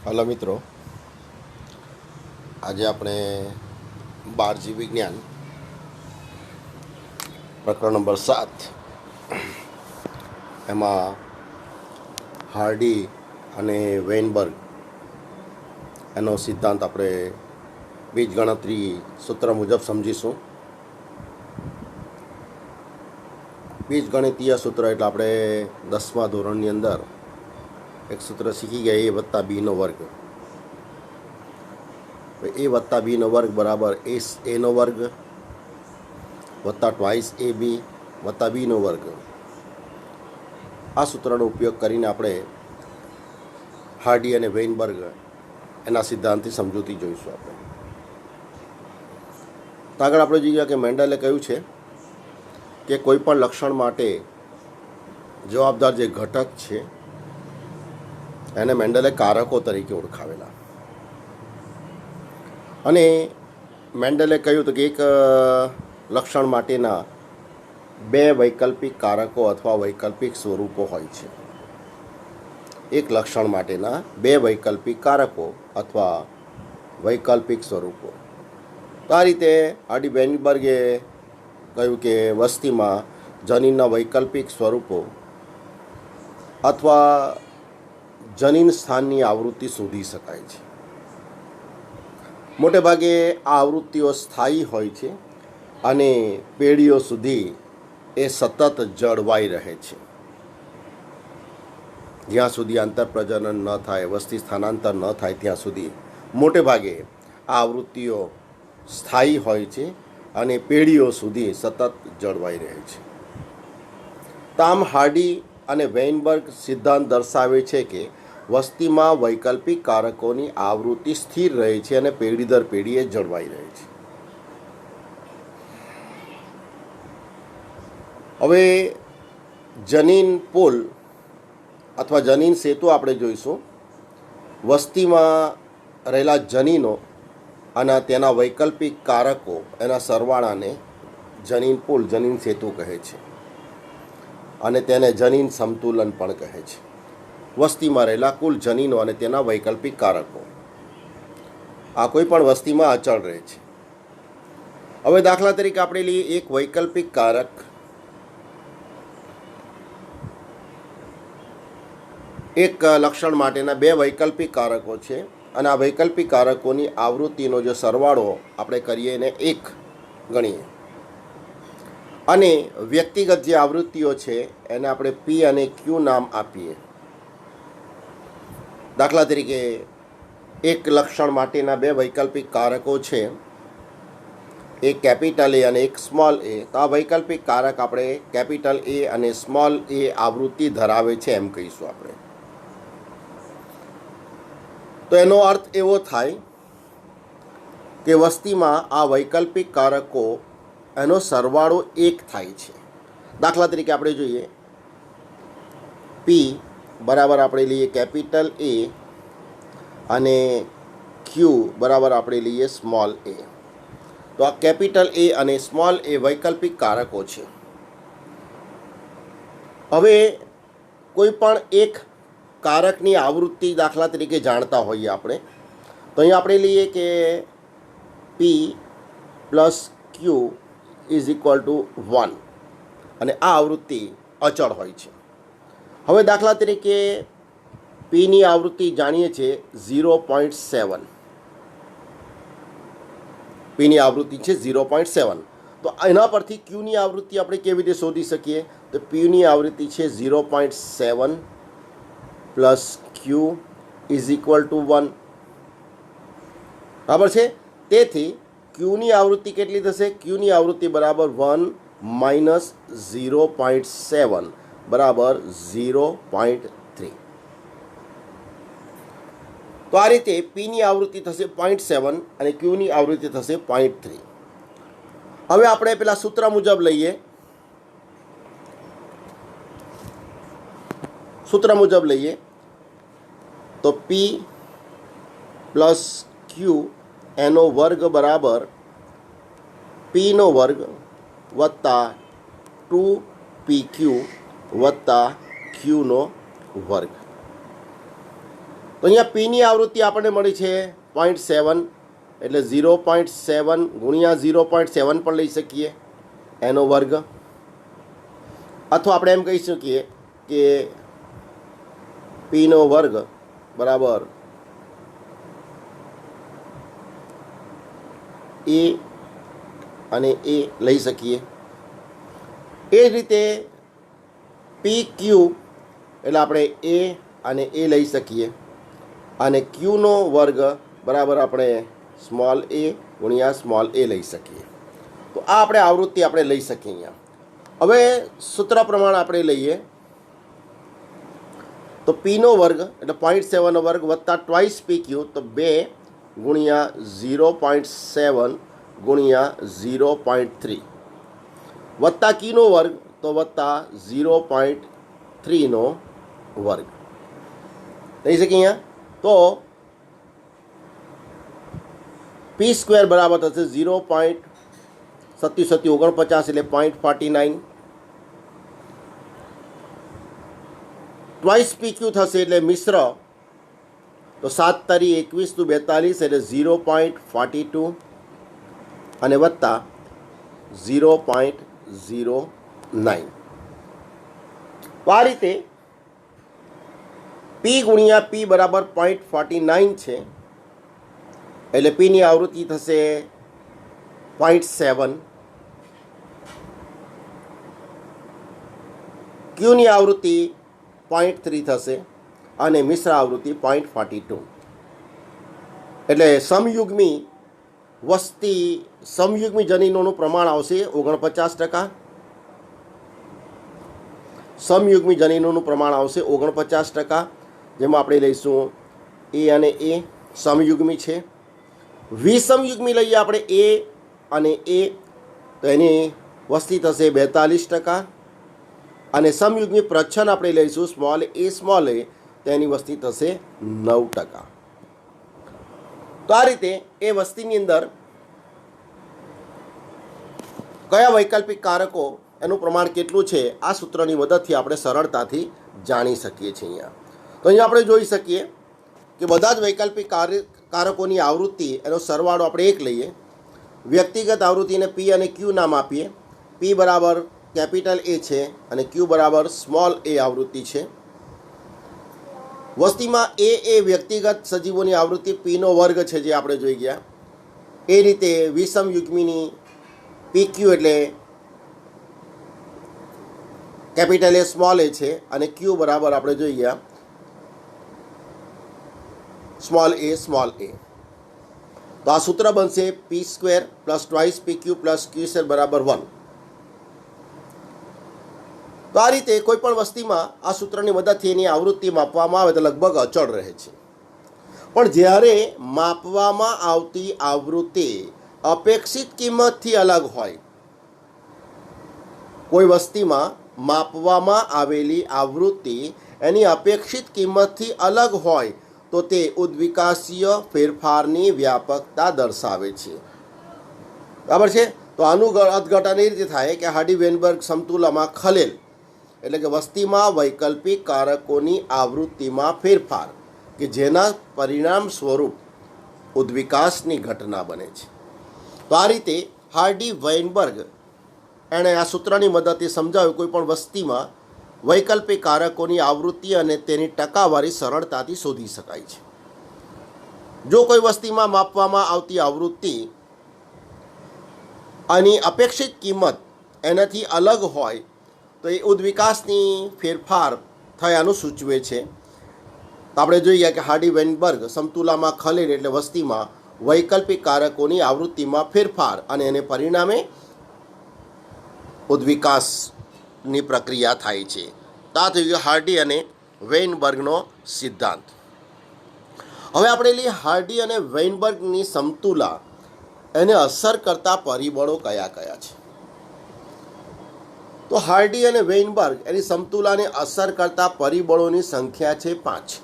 Hello મિત્રો, આજે આપણે 12જી વિજ્ઞાન પ્રકરણ નંબર 7 એમાં હાર્ડી અને વેઇનબર્ગ એનો સિદ્ધાંત આપણે બીજગણતરી સૂત્ર મુજબ સમજીશું. બીજગણિતીય સૂત્ર એટલે આપણે 10મા ધોરણની અંદર એક સૂત્ર શીખી ગયા, a વત્તા બીનો વર્ગ. a વત્તા બીનો વર્ગ બરાબર એનો વર્ગ વત્તા ટ્વાઇસ એ બી વત્તા બીનો વર્ગ. આ સૂત્રનો ઉપયોગ કરીને આપણે હાર્ડી અને વેઇનબર્ગ એના સિદ્ધાંતથી સમજૂતી જોઈશું. આપણે આગળ આપણે જોઈએ કે મેન્ડલે કહ્યું છે કે કોઈ પણ લક્ષણ માટે જવાબદાર જે ઘટક છે એને મેન્ડલે કારકો તરીકે ઓળખાવેલા. અને મેન્ડલે કહ્યું હતું કે એક લક્ષણ માટેના બે વૈકલ્પિક કારકો અથવા વૈકલ્પિક સ્વરૂપો હોય છે. એક લક્ષણ માટેના બે વૈકલ્પિક કારકો અથવા વૈકલ્પિક સ્વરૂપો. તો આ રીતે હાર્ડી વેઇનબર્ગે કહ્યું કે વસ્તીમાં જનીનના વૈકલ્પિક સ્વરૂપો અથવા જનીન સ્થાનની આવૃત્તિ શોધી શકાય છે. મોટે ભાગે આ આવૃત્તિઓ સ્થાયી હોય છે અને પેઢીઓ સુધી એ સતત જળવાઈ રહે છે. જ્યાં સુધી આંતરપ્રજનન ન થાય, વસ્તી સ્થાનાંતર ન થાય ત્યાં સુધી મોટે ભાગે આ આવૃત્તિઓ સ્થાયી હોય છે અને પેઢીઓ સુધી સતત જળવાઈ રહે છે. તો આમ હાર્ડી અને વેઇનબર્ગ સિદ્ધાંત દર્શાવે છે કે વસ્તીમાં વૈકલ્પિક કારકોની આવૃત્તિ સ્થિર રહે છે અને પેઢી દર પેઢીએ જળવાઈ રહે છે. હવે જનીન પુલ અથવા જનીન સેતુ આપણે જોઈશું. વસ્તીમાં રહેલા જનીનો અને તેના વૈકલ્પિક કારકો એના સરવાળાને જનીન પુલ, જનીન સેતુ કહે છે અને તેને જનીન સમતુલન પણ કહે છે. વસ્તીમાં રહેલા કુલ જનીનો અને તેના વૈકલ્પિક કારકો આ કોઈ પણ વસ્તીમાં અચળ રહે છે. હવે દાખલા તરીકે આપણે લઈએ એક વૈકલ્પિક કારક. એક લક્ષણ માટેના બે વૈકલ્પિક કારકો છે અને આ વૈકલ્પિક કારકોની આવૃત્તિનો જે સરવાળો આપણે કરીએ એને 1 ગણીએ અને વ્યક્તિગત જે આવૃત્તિઓ છે એને આપણે પી અને ક્યુ નામ આપીએ. દાખલા તરીકે એક લક્ષણ માટેના બે વૈકલ્પિક કારકો છે, એક કેપિટલ એ અને એક સ્મોલ એ. તો આ વૈકલ્પિક કારક આપણે કેપિટલ એ અને સ્મોલ એ આવૃત્તિ ધરાવે છે એમ કહીશું આપણે. તો એનો અર્થ એવો થાય કે વસ્તીમાં આ વૈકલ્પિક કારકો એનો સરવાળો 1 થાય છે. દાખલા તરીકે આપણે જોઈએ પી બરાબર આપણે લઈએ કેપિટલ એ અને ક્યુ બરાબર આપણે લઈએ સ્મોલ એ. તો આ કેપિટલ એ અને સ્મોલ એ વૈકલ્પિક કારકો છે. હવે કોઈ પણ એક કારકની આવૃત્તિ દાખલા તરીકે જાણતા હોઈએ આપણે, તો અહીં આપણે લઈએ કે P plus Q is equal to 1 અને આ આવૃત્તિ અચળ હોય છે. હવે દાખલા તરીકે પીની આવૃત્તિ જાણીએ છીએ 0.7. પીની આવૃત્તિ છે 0.7. તો એના પરથી ક્યુની આવૃત્તિ આપણે કેવી રીતે શોધી શકીએ? તો પીની આવૃત્તિ છે 0.7 plus Q is equal to 1. બરાબર છે. તેથી ક્યુની આવૃત્તિ કેટલી થશે? ક્યુની આવૃત્તિ બરાબર 1 માઇનસ 0.7 બરાબર 0.3. તો આ રીતે પીની આવૃત્તિ થશે 0.7 અને ક્યુની આવૃત્તિ થશે 0.3. હવે આપણે પેલા સૂત્ર મુજબ લઈએ. તો પી પ્લસ ક્યુ એનો વર્ગ બરાબર પીનો વર્ગ વત્તા 2PQ વત્તા ક્યુનો વર્ગ. તો તો અહીંયા પીની આવૃત્તિ આપણને મળી છે 0.7, એટલે 0.7 ગુણ્યા 0.7 પણ લઈ શકીએ એનો વર્ગ, અથવા આપણે એમ કહી શકીએ કે પીનો વર્ગ બરાબર એ અને એ લઈ શકીએ. એ જ રીતે પી ક્યુ એટલે આપણે એ અને એ લઈ શકીએ, અને ક્યુનો વર્ગ બરાબર આપણે સ્મોલ એ ગુણ્યા સ્મોલ એ લઈ શકીએ. તો આ આપણે આવૃત્તિ આપણે લઈ શકીએ અહીંયા. હવે સૂત્ર પ્રમાણે આપણે લઈએ તો પીનો વર્ગ એટલે 0.7નો વર્ગ વત્તા ટ્વાઇસ પી ક્યુ, તો 2 ગુણ્યા 0.7 ગુણ્યા 0.3 વત્તા ક્યુનો વર્ગ તો વત્તા 0.3નો વર્ગ લઈ શકીએ અહીંયા. તો પી સ્ક્વેર બરાબર થશે 0.7749 એટલે 0.49. ટ્વાઇસ પી ક્યુ થશે એટલે મિશ્ર, તો 7 તારી 21 × 42 એટલે 0.42 અને વત્તા 0.09. તો આ રીતે પી ગુણ્યા પી બરાબર 0.49 છે, એટલે પીની આવૃત્તિ થશે 0.7, ક્યુની આવૃત્તિ 0.3 થશે અને મિશ્ર આવૃત્તિ 0.42. એટલે સમયુગ્મી વસ્તી સમયુગ્મી જનીનોનું પ્રમાણ આવશે 49%, સમયુગ્મી જનીનોનું પ્રમાણ આવશે 49%, જેમાં આપણે લઈશું એ અને એ સમયુગ્મી છે. વિસમયુગ્મી લઈએ આપણે એ અને એ, તો એની વસ્તી થશે 42%, અને સમયુગ્મી પ્રચ્છન્ન આપણે લઈશું સ્મોલ એ, તો એની વસ્તી થશે 9%. તો આ રીતે એ વસ્તીની અંદર કયા વૈકલ્પિક કારકો એનું પ્રમાણ કેટલું છે આ સૂત્રની મદદથી આપણે સરળતાથી જાણી શકીએ છીએ અહીંયા. તો અહીંયા આપણે જોઈ શકીએ કે બધા જ વૈકલ્પિક કારકોની આવૃત્તિ એનો સરવાળો આપણે 1 લઈએ, વ્યક્તિગત આવૃત્તિને પી અને ક્યુ નામ આપીએ. પી બરાબર કેપિટલ એ છે અને ક્યુ બરાબર સ્મોલ એ આવૃત્તિ છે. વસ્તીમાં એ વ્યક્તિગત સજીવોની આવૃત્તિ પીનો વર્ગ છે, જે આપણે જોઈ ગયા. એ રીતે વિષમ યુગ્મીની પી ક્યુ એટલે કેપિટલ એ સ્મોલ એ છે, અને ક્યુ બરાબર આપણે જોઈ ગયા સ્મોલ એ. તો આ સૂત્ર બનશે પી સ્ક્વેર પ્લસ ટ્વાઇસ પી ક્યુ પ્લસ ક્યુ સ્ક્વેર બરાબર 1. તો આ રીતે કોઈ પણ વસ્તીમાં આ સૂત્રની મદદથી એની આવૃત્તિ માપવામાં આવે તો લગભગ અચળ રહે છે. પણ જ્યારે માપવામાં આવતી આવૃત્તિ અપેક્ષિત કિંમતથી અલગ હોય, કોઈ વસ્તીમાં માપવામાં આવેલી આવૃત્તિ એની અપેક્ષિત કિંમતથી અલગ હોય તો તે ઉદ્વિકાસીય ફેરફારની વ્યાપકતા દર્શાવે છે. બરાબર છે. તો આનું અર્થઘટન એ રીતે થાય કે હાર્ડી-વેઇનબર્ગ સમતુલામાં ખલેલ એટલે કે વસ્તીમાં વૈકલ્પિક કારકોની આવૃત્તિમાં ફેરફાર કે જેના પરિણામ સ્વરૂપ ઉદ્વિકાસની ઘટના બને છે. તો આ રીતે હાર્ડી-વેઇનબર્ગ એણે આ સૂત્રની મદદથી સમજાવ્યું કોઈ પણ વસ્તીમાં વૈકલ્પિક કારકોની આવૃત્તિ અને તેની ટકાવારી સરળતાથી શોધી શકાય છે. જો કોઈ વસ્તીમાં માપવામાં આવતી આવૃત્તિ આની અપેક્ષિત કિંમત એનાથી અલગ હોય તો એ ઉદ્વિકાસની ફેરફાર થયાનું સૂચવે છે. તો આપણે જોઈએ કે હાર્ડી-વેઇનબર્ગ સમતુલામાં ખલેલ એટલે વસ્તીમાં વૈકલ્પિક કારકોની આવૃત્તિમાં ફેરફાર અને એને પરિણામે ઉદ્વિકાસની પ્રક્રિયા થાય છે. તો આ થઈ ગયો હાર્ડી અને વેઇનબર્ગનો સિદ્ધાંત. હવે આપણે લઈએ હાર્ડી અને વેઇનબર્ગની સમતુલા એને અસર કરતા પરિબળો કયા કયા છે. તો હાર્ડી અને વેઇનબર્ગ એની સમતુલાને અસર કરતા પરિબળોની સંખ્યા છે 5.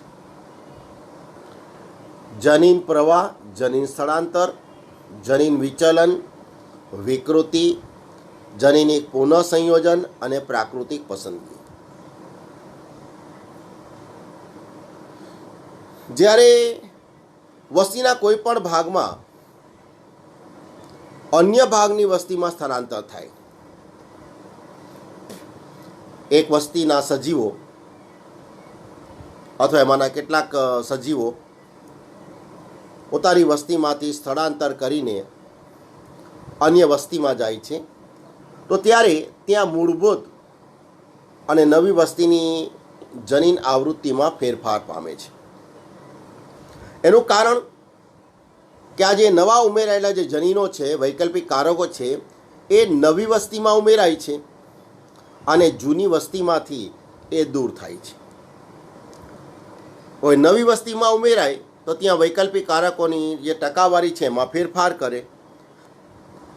જનીન પ્રવાહ, જનીન સ્થળાંતર, જનીન વિચલન, વિકૃતિ, જનીનિક પુનઃસંયોજન અને પ્રાકૃતિક પસંદગી. જ્યારે વસ્તીના કોઈ પણ ભાગમાં અન્ય ભાગની વસ્તીમાં સ્થળાંતર થાય, એક વસ્તીના સજીવો અથવા એમાંના કેટલાક સજીવો પોતાની વસ્તીમાંથી સ્થળાંતર કરીને અન્ય વસ્તીમાં જાય છે, તો ત્યારે ત્યાં મૂળભૂત અને નવી વસ્તીની જનીન આવૃત્તિમાં ફેરફાર પામે છે. એનું કારણ કે આ જે નવા ઉમેરાયેલા જે જનીનો છે, વૈકલ્પિક કારકો છે, એ નવી વસ્તીમાં ઉમેરાય છે અને જૂની વસ્તીમાંથી એ દૂર થાય છે. કોઈ નવી વસ્તીમાં ઉમેરાય તો ત્યાં વૈકલ્પિક કારકોની જે ટકાવારી છે એમાં ફેરફાર કરે,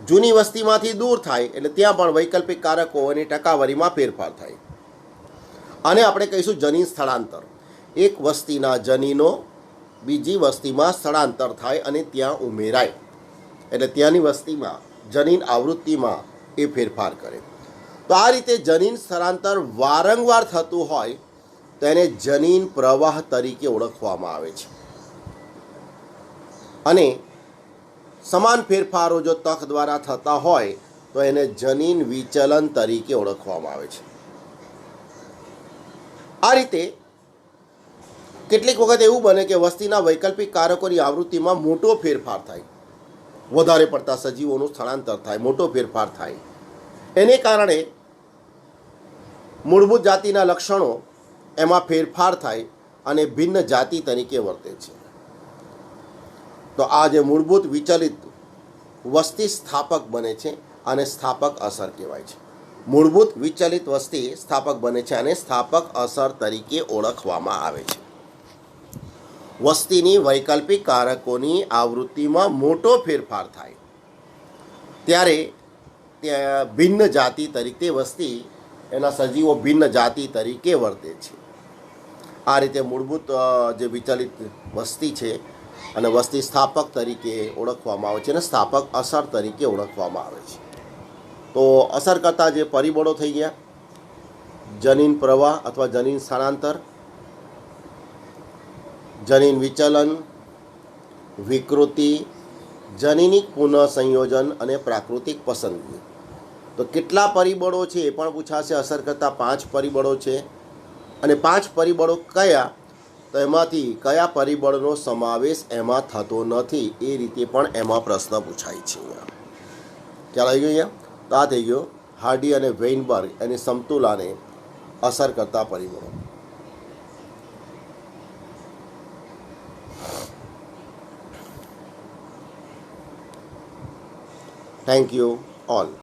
જૂની વસ્તીમાંથી દૂર થાય એટલે ત્યાં પણ વૈકલ્પિક કારકોની ટકાવારીમાં ફેરફાર થાય. આને આપણે કહીશું જનીન સ્થળાંતર. એક વસ્તીના જનીનો બીજી વસ્તીમાં સ્થળાંતર થાય અને ત્યાં ઉમેરાય એટલે ત્યાંની વસ્તીમાં જનીન આવૃત્તિમાં એ ફેરફાર કરે. તો આ રીતે જનીન સ્થળાંતર વારંવાર થતું હોય તો એને જનીન પ્રવાહ તરીકે ઓળખવામાં આવે છે. અને સમાન ફેરફારો જો તક દ્વારા થતા હોય તો એને જનીન વિચલન તરીકે ઓળખવામાં આવે છે. આ રીતે કેટલીક વખત એવું બને કે વસ્તીના વૈકલ્પિક કારકોની આવૃત્તિમાં મોટો ફેરફાર થાય, વધારે પડતા સજીવોનું સ્થળાંતર થાય, મોટો ફેરફાર થાય. એને કારણે મૂળભૂત જાતિના લક્ષણો એમાં ફેરફાર થાય અને ભિન્ન જાતિ તરીકે વર્તે છે. તો આ જે મૂળભૂત વિચલિત વસ્તી સ્થાપક બને છે અને સ્થાપક અસર કહેવાય છે. મૂળભૂત વિચલિત વસ્તી સ્થાપક બને છે અને સ્થાપક અસર તરીકે ઓળખવામાં આવે છે. વસ્તીની વૈકલ્પિક કારકોની આવૃત્તિમાં મોટો ફેરફાર થાય ત્યારે ત્યાં ભિન્ન જાતિ તરીકે વસ્તી એના સજીવો ભિન્ન જાતિ તરીકે વર્તે છે. આ રીતે મૂળભૂત જે વિચલિત વસ્તી છે અને વસ્તી સ્થાપક તરીકે ઓળખવામાં આવે છે અને સ્થાપક અસર તરીકે ઓળખવામાં આવે છે. તો અસર કરતા જે પરિબળો થઈ ગયા, જનીન પ્રવાહ અથવા જનીન સ્થળાંતર, જનીન વિચલન, વિકૃતિ, જનીનિક પુનઃસંયોજન અને પ્રાકૃતિક પસંદગી. તો કેટલા પરિબળો છે એ પણ પૂછાશે. અસર કરતા 5 પરિબળો છે અને 5 પરિબળો કયા, તો એમાંથી કયા પરિબળનો સમાવેશ એમાં થતો નથી એ રીતે પણ એમાં પ્રશ્ન પૂછાય છે. ખ્યાલ આવી ગયો? તો આ થઈ ગયો હાર્ડી અને વેઇનબર્ગ એની સમતુલાને અસર કરતા પરિબળો. Thank you all.